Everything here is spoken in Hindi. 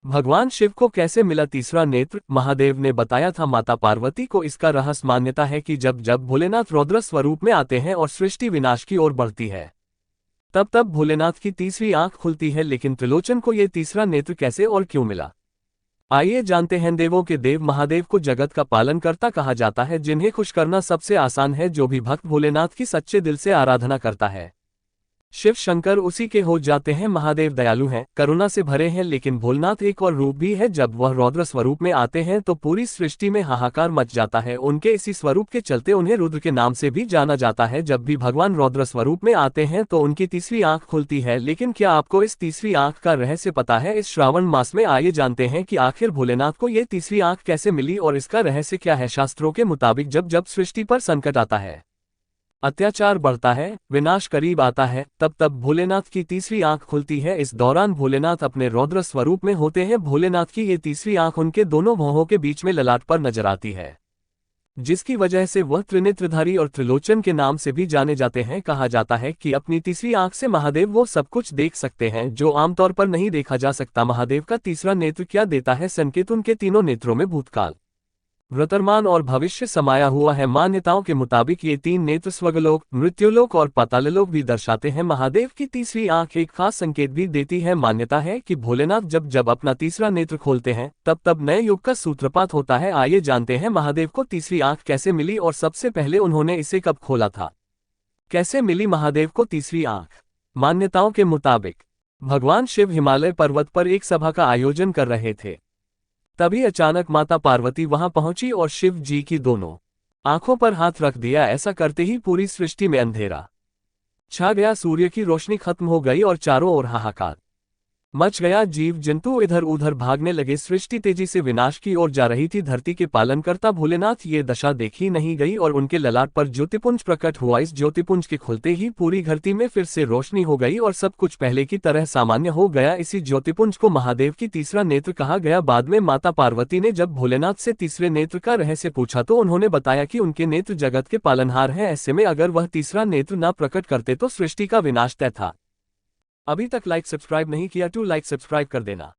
भगवान शिव को कैसे मिला तीसरा नेत्र? महादेव ने बताया था माता पार्वती को। इसका रहस्य मान्यता है कि जब जब भोलेनाथ रौद्र स्वरूप में आते हैं और सृष्टि विनाश की ओर बढ़ती है, तब तब भोलेनाथ की तीसरी आंख खुलती है। लेकिन त्रिलोचन को यह तीसरा नेत्र कैसे और क्यों मिला? आइए जानते हैं। देवों के देव महादेव को जगत का पालनकर्ता कहा जाता है, जिन्हें खुश करना सबसे आसान है। जो भी भक्त भोलेनाथ की सच्चे दिल से आराधना करता है, शिव शंकर उसी के हो जाते हैं। महादेव दयालु हैं, करुणा से भरे हैं, लेकिन भोलेनाथ एक और रूप भी है। जब वह रौद्र स्वरूप में आते हैं तो पूरी सृष्टि में हाहाकार मच जाता है। उनके इसी स्वरूप के चलते उन्हें रुद्र के नाम से भी जाना जाता है। जब भी भगवान रौद्र स्वरूप में आते हैं तो उनकी तीसरी आंख खुलती है। लेकिन क्या आपको इस तीसरी आंख का रहस्य पता है? इस श्रावण मास में आइए जानते हैं कि आखिर भोलेनाथ को ये तीसरी आंख कैसे मिली और इसका रहस्य क्या है। शास्त्रों के मुताबिक जब जब सृष्टि पर संकट आता है, अत्याचार बढ़ता है, विनाश करीब आता है, तब तब भोलेनाथ की तीसरी आंख खुलती है। इस दौरान भोलेनाथ अपने रौद्र स्वरूप में होते हैं। भोलेनाथ की ये तीसरी आंख उनके दोनों भौहों के बीच में ललाट पर नजर आती है, जिसकी वजह से वह त्रिनेत्रधारी और त्रिलोचन के नाम से भी जाने जाते हैं। कहा जाता है कि अपनी तीसरी आंख से महादेव वो सब कुछ देख सकते हैं जो आमतौर पर नहीं देखा जा सकता। महादेव का तीसरा नेत्र क्या देता है संकेत? उनके तीनों नेत्रों में भूतकाल, वर्तमान और भविष्य समाया हुआ है। मान्यताओं के मुताबिक ये तीन नेत्र स्वर्गलोक, मृत्युलोक और पाताललोक भी दर्शाते हैं। महादेव की तीसरी आंख एक खास संकेत भी देती है। मान्यता है कि भोलेनाथ जब जब अपना तीसरा नेत्र खोलते हैं तब तब नए युग का सूत्रपात होता है। आइए जानते हैं महादेव को तीसरी आंख कैसे मिली और सबसे पहले उन्होंने इसे कब खोला था। कैसे मिली महादेव को तीसरी आंख? मान्यताओं के मुताबिक भगवान शिव हिमालय पर्वत पर एक सभा का आयोजन कर रहे थे। तभी अचानक माता पार्वती वहां पहुंची और शिव जी की दोनों आंखों पर हाथ रख दिया। ऐसा करते ही पूरी सृष्टि में अंधेरा छा गया, सूर्य की रोशनी खत्म हो गई और चारों ओर हाहाकार मच गया। जीव जंतु इधर उधर भागने लगे। सृष्टि तेजी से विनाश की ओर जा रही थी। धरती के पालनकर्ता भोलेनाथ ये दशा देखी नहीं गई और उनके ललाट पर ज्योतिपुंज प्रकट हुआ। इस ज्योतिपुंज के खुलते ही पूरी धरती में फिर से रोशनी हो गई और सब कुछ पहले की तरह सामान्य हो गया। इसी ज्योतिपुंज को महादेव की तीसरा नेत्र कहा गया। बाद में माता पार्वती ने जब भोलेनाथ से तीसरे नेत्र का रहस्य पूछा तो उन्होंने बताया कि उनके नेत्र जगत के पालनहार हैं। ऐसे में अगर वह तीसरा नेत्र न प्रकट करते तो सृष्टि का विनाश तय था। अभी तक लाइक सब्सक्राइब नहीं किया तो लाइक सब्सक्राइब कर देना।